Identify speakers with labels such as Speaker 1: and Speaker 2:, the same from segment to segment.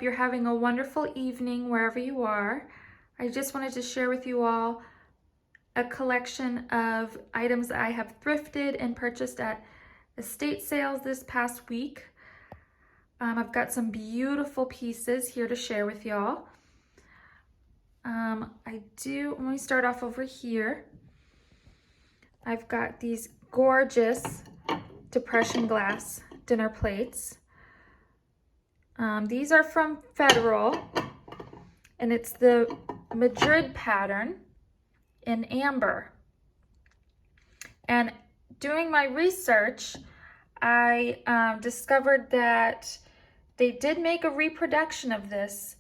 Speaker 1: hope you're having a wonderful evening wherever you are. I just wanted to share with you all a collection of items that I have thrifted and purchased at estate sales this past week. I've got some beautiful pieces here to share with y'all. Let me start off over here. I've got these gorgeous depression glass dinner plates. These are from Federal, and it's the Madrid pattern in amber. And doing my research, I discovered that they did make a reproduction of this.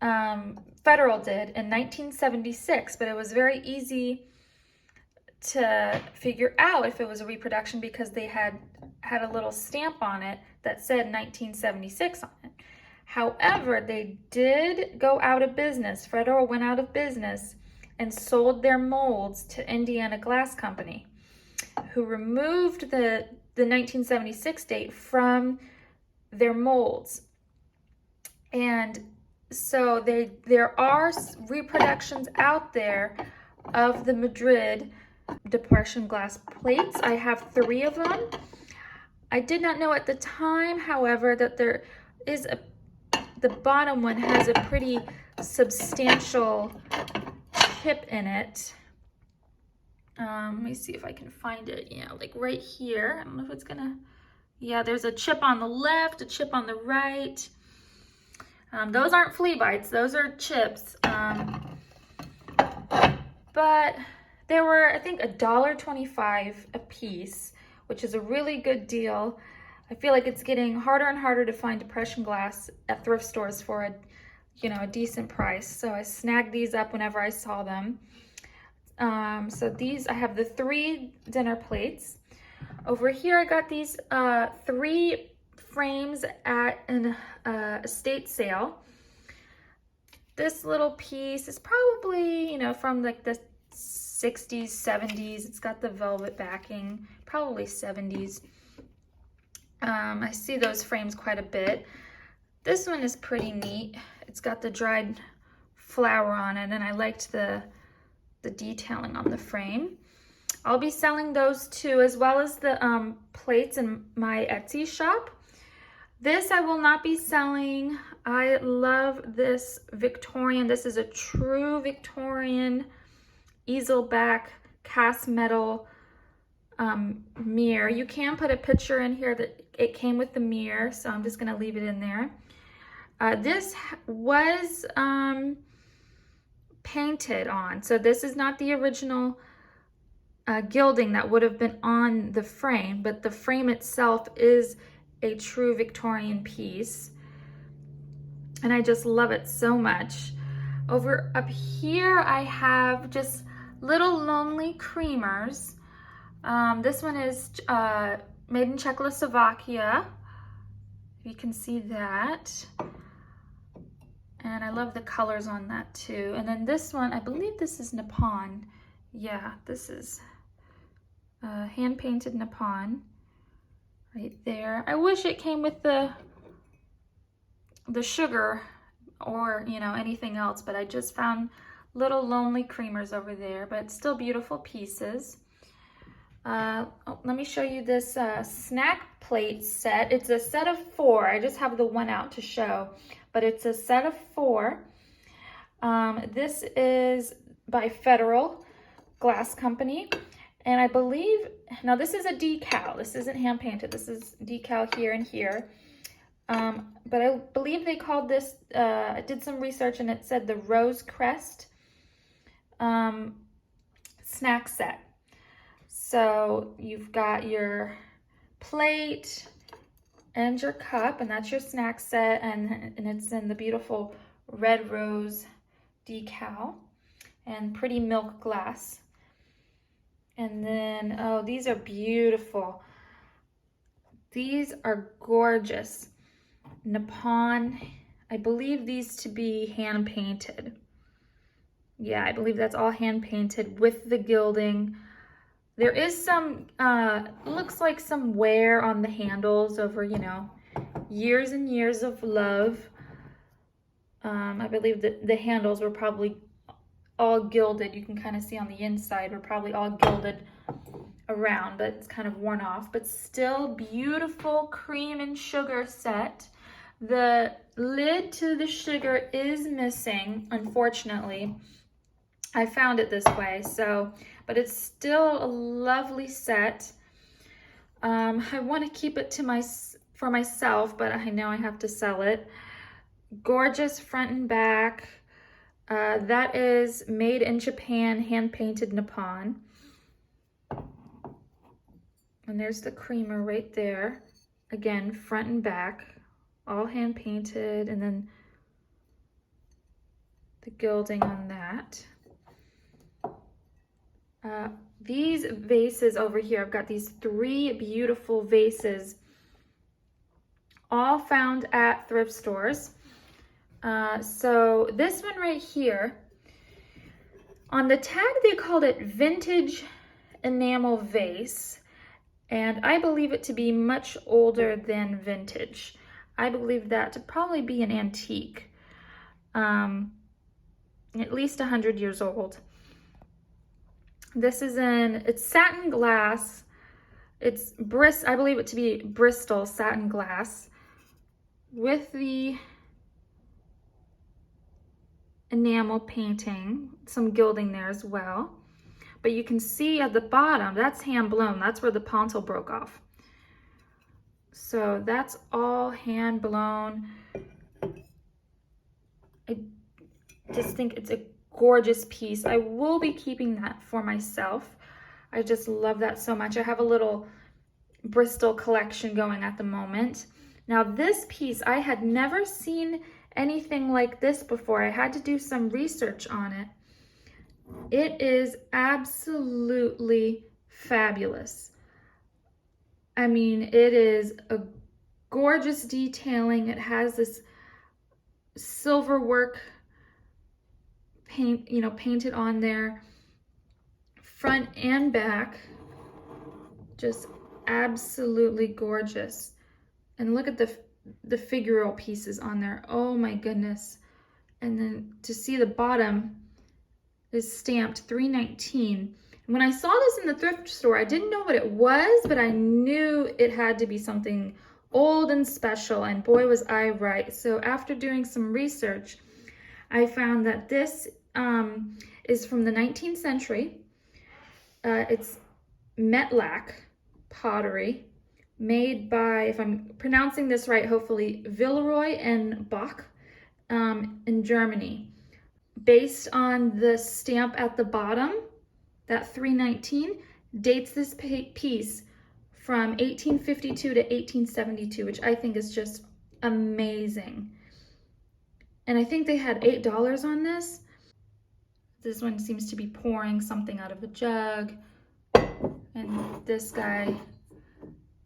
Speaker 1: Federal did in 1976, but it was very easy to figure out if it was a reproduction because they had a little stamp on it that said 1976 on it. However, they did go out of business. Federal went out of business and sold their molds to Indiana Glass Company, who removed the 1976 date from their molds. And so there are reproductions out there of the Madrid depression glass plates. I have 3 of them. I did not know at the time, however, that there is the bottom one has a pretty substantial chip in it. Let me see if I can find it. Yeah, like right here. I don't know if it's gonna, yeah, there's a chip on the left, a chip on the right. Those aren't flea bites, those are chips. But they were, I think, $1.25 a piece, which is a really good deal. I feel like it's getting harder and harder to find depression glass at thrift stores for a decent price. So I snagged these up whenever I saw them. So these, I have the 3 dinner plates. Over here, I got these 3 frames at an estate sale. This little piece is probably, from like the 60s, 70s. It's got the velvet backing, probably 70s. I see those frames quite a bit. This one is pretty neat. It's got the dried flower on it, and I liked the detailing on the frame. I'll be selling those too, as well as the plates in my Etsy shop. This I will not be selling. I love this Victorian. This is a true Victorian easel back cast metal mirror. You can put a picture in here that it came with the mirror, so I'm just gonna leave it in there. This was painted on, so this is not the original gilding that would have been on the frame, but the frame itself is a true Victorian piece, and I just love it so much. Over up here, I have just little lonely creamers. This one is made in Czechoslovakia. You can see that. And I love the colors on that too. And then this one, I believe this is Nippon. Yeah, this is hand-painted Nippon right there. I wish it came with the sugar or, anything else, but I just found little lonely creamers over there, but still beautiful pieces. Let me show you this snack plate set. It's a set of 4. I just have the one out to show, but it's a set of 4. This is by Federal Glass Company, and I believe, now this is a decal. This isn't hand painted. This is decal here and here. But I believe they called this, I did some research and it said the Rose Crest snack set. So you've got your plate and your cup, and that's your snack set, and it's in the beautiful red rose decal and pretty milk glass. And then, oh, these are beautiful. These are gorgeous. Nippon, I believe these to be hand painted. Yeah, I believe that's all hand painted with the gilding. There is some, looks like some wear on the handles over, years and years of love. I believe that the handles were probably all gilded. You can kind of see on the inside, were probably all gilded around, but it's kind of worn off, but still beautiful cream and sugar set. The lid to the sugar is missing, unfortunately. I found it this way, so, but it's still a lovely set. I want to keep it for myself, but I know I have to sell it. Gorgeous front and back. That is made in Japan, hand painted Nippon. And there's the creamer right there. Again, front and back, all hand painted, and then the gilding on that. These vases over here, I've got these 3 beautiful vases, all found at thrift stores. So this one right here, on the tag they called it vintage enamel vase, and I believe it to be much older than vintage. I believe that to probably be an antique, at least 100 years old. This is it's satin glass. It's I believe it to be Bristol satin glass with the enamel painting, some gilding there as well. But you can see at the bottom, that's hand blown. That's where the pontil broke off. So that's all hand blown. I just think it's a gorgeous piece. I will be keeping that for myself. I just love that so much. I have a little Bristol collection going at the moment. Now this piece, I had never seen anything like this before. I had to do some research on it. It is absolutely fabulous. I mean, it is a gorgeous detailing. It has this silver work painted on there, front and back. Just absolutely gorgeous. And look at the figural pieces on there. Oh my goodness. And then to see the bottom is stamped $3.19. When I saw this in the thrift store, I didn't know what it was, but I knew it had to be something old and special, and boy was I right. So after doing some research, I found that this is from the 19th century. It's Metlac pottery, made by, if I'm pronouncing this right, hopefully, Villeroy and Bach in Germany. Based on the stamp at the bottom, that $3.19, dates this piece from 1852 to 1872, which I think is just amazing. And I think they had $8 on this. This one seems to be pouring something out of a jug. And this guy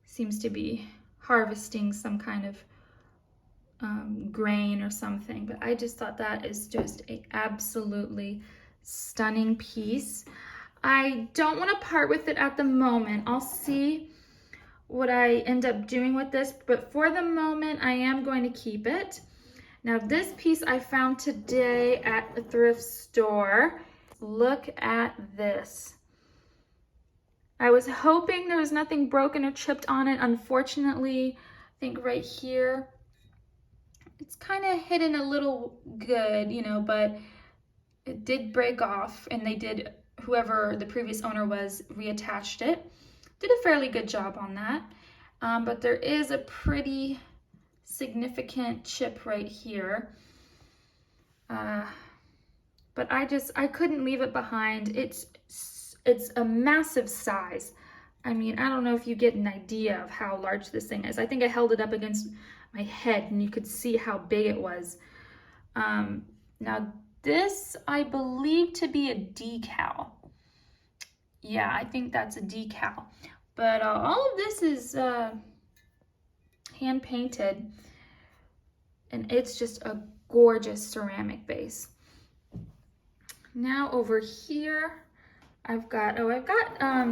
Speaker 1: seems to be harvesting some kind of grain or something. But I just thought that is just an absolutely stunning piece. I don't want to part with it at the moment. I'll see what I end up doing with this, but for the moment I am going to keep it. Now this piece I found today at a thrift store. Look at this. I was hoping there was nothing broken or chipped on it. Unfortunately, I think right here, it's kind of hidden a little good, but it did break off, and they did, whoever the previous owner was, reattached it. Did a fairly good job on that. But there is a pretty significant chip right here. But I couldn't leave it behind. It's a massive size. I mean, I don't know if you get an idea of how large this thing is. I think I held it up against my head and you could see how big it was. Now this I believe to be a decal. Yeah, I think that's a decal. But all of this is hand painted, and it's just a gorgeous ceramic base. Now over here, I've got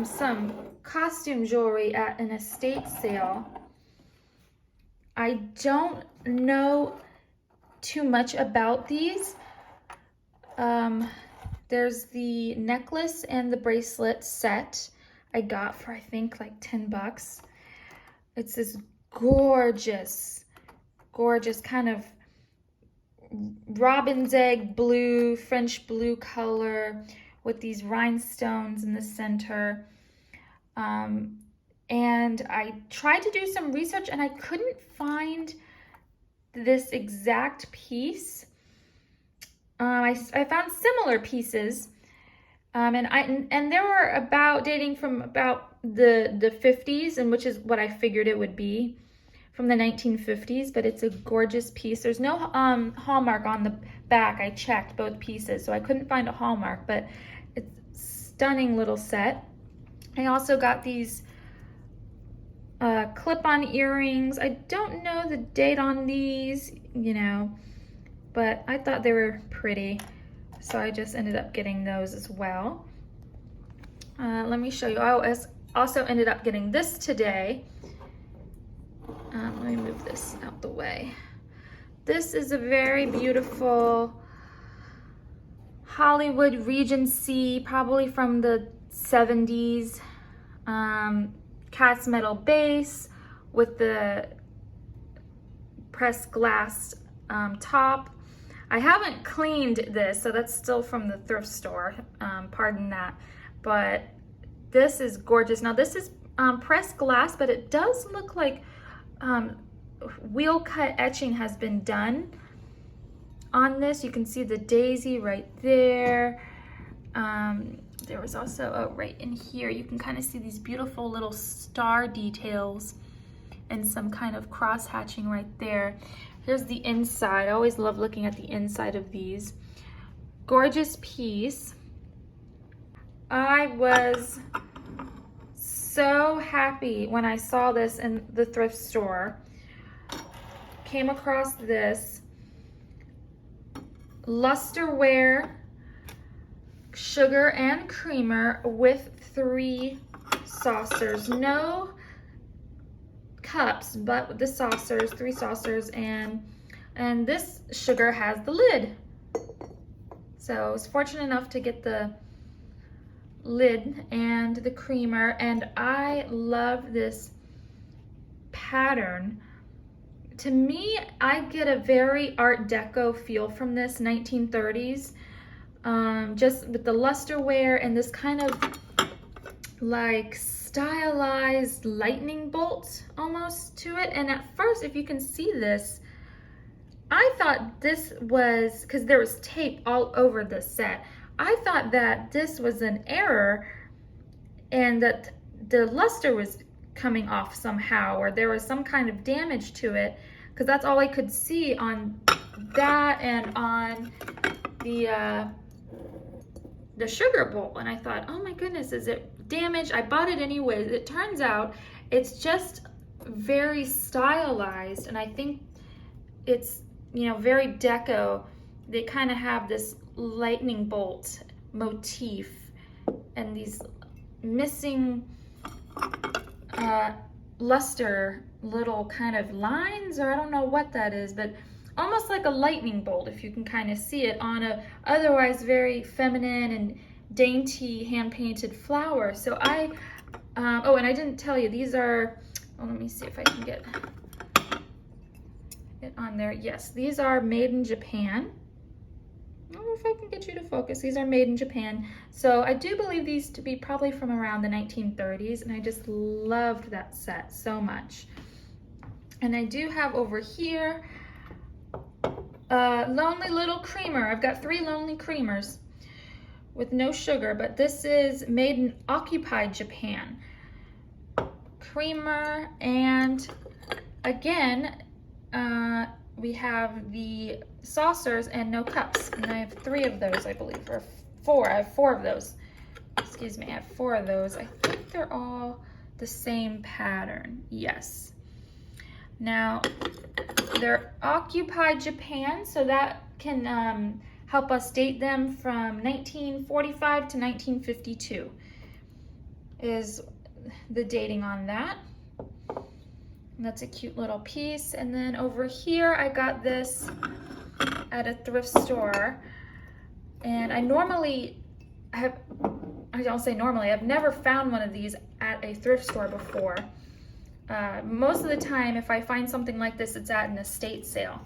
Speaker 1: some costume jewelry at an estate sale. I don't know too much about these. There's the necklace and the bracelet set I got for I think like 10 bucks. It's this gorgeous, gorgeous kind of robin's egg blue, French blue color with these rhinestones in the center. And I tried to do some research and I couldn't find this exact piece. I found similar pieces, and there were about dating from about the 50s, and which is what I figured it would be, from the 1950s. But it's a gorgeous piece. There's no hallmark on the back. I checked both pieces, so I couldn't find a hallmark, but it's a stunning little set. I also got these clip-on earrings. I don't know the date on these, you know, but I thought they were pretty, so I just ended up getting those as well. Let me show you. I also ended up getting this today. Let me move this out the way. This is a very beautiful Hollywood Regency, probably from the 70s. Cast metal base with the pressed glass top. I haven't cleaned this, so that's still from the thrift store, pardon that, but this is gorgeous. Now this is pressed glass, but it does look like wheel cut etching has been done on this. You can see the daisy right there. There was also, right in here, you can kind of see these beautiful little star details and some kind of cross hatching right there. Here's the inside. I always love looking at the inside of these. Gorgeous piece. I was so happy when I saw this in the thrift store. Came across this lusterware sugar and creamer with 3 saucers. No cups, but the saucers, 3 saucers, and this sugar has the lid. So I was fortunate enough to get the lid and the creamer, and I love this pattern. To me, I get a very Art Deco feel from this, 1930s, just with the lusterware and this kind of like stylized lightning bolt almost to it. And at first, if you can see this, I thought this was, because there was tape all over the set, I thought that this was an error and that the luster was coming off somehow, or there was some kind of damage to it, because that's all I could see on that and on the sugar bowl. And I thought, oh my goodness, is it damaged? I bought it anyways. It turns out it's just very stylized, and I think it's, you know, very deco. They kind of have this lightning bolt motif and these missing luster little kind of lines, or I don't know what that is, but almost like a lightning bolt, if you can kind of see it on a otherwise very feminine and dainty hand-painted flower. So I oh, and I didn't tell you, these are, oh, let me see if I can get it on there. Yes, these are made in Japan. I don't know if I can get you to focus. These are made in Japan. So I do believe these to be probably from around the 1930s, and I just loved that set so much. And I do have over here Lonely Little Creamer. I've got 3 Lonely Creamers with no sugar, but this is made in occupied Japan. Creamer, and again, we have the saucers and no cups, and I have 3 of those, I believe, or 4. I have 4 of those. Excuse me, I have 4 of those. I think they're all the same pattern. Yes. Now, they're occupied Japan, so that can help us date them from 1945 to 1952 is the dating on that. And that's a cute little piece. And then over here, I got this at a thrift store, and I don't say normally, I've never found one of these at a thrift store before. Most of the time, if I find something like this, it's at an estate sale.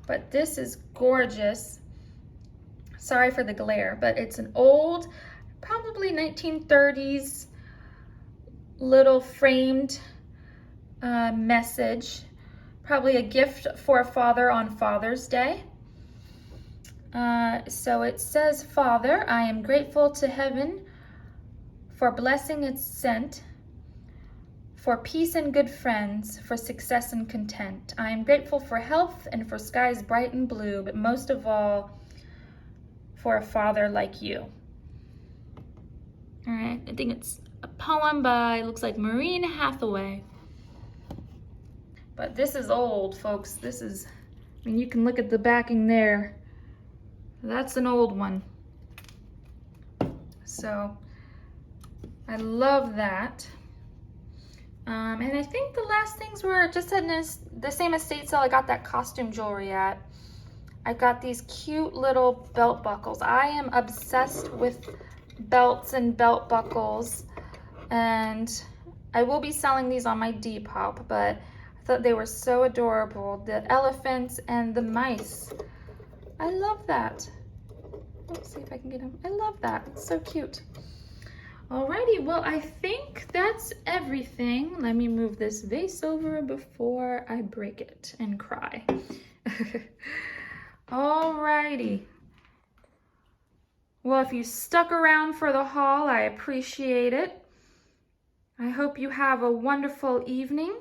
Speaker 1: But this is gorgeous. Sorry for the glare, but it's an old, probably 1930s, little framed message. Probably a gift for a father on Father's Day. So it says, "Father, I am grateful to heaven for blessing its sent, for peace and good friends, for success and content. I am grateful for health and for skies bright and blue, but most of all, for a father like you." All right, I think it's a poem by, looks like Maureen Hathaway. But this is old, folks. This is, I mean, you can look at the backing there. That's an old one. So I love that. And I think the last things were just at the same estate sale I got that costume jewelry at. I got these cute little belt buckles. I am obsessed with belts and belt buckles, and I will be selling these on my Depop, but I thought they were so adorable. The elephants and the mice. I love that. Let's see if I can get them. I love that. It's so cute. Alrighty, well, I think that's everything. Let me move this vase over before I break it and cry. Alrighty. Well, if you stuck around for the haul, I appreciate it. I hope you have a wonderful evening.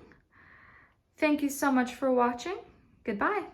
Speaker 1: Thank you so much for watching. Goodbye.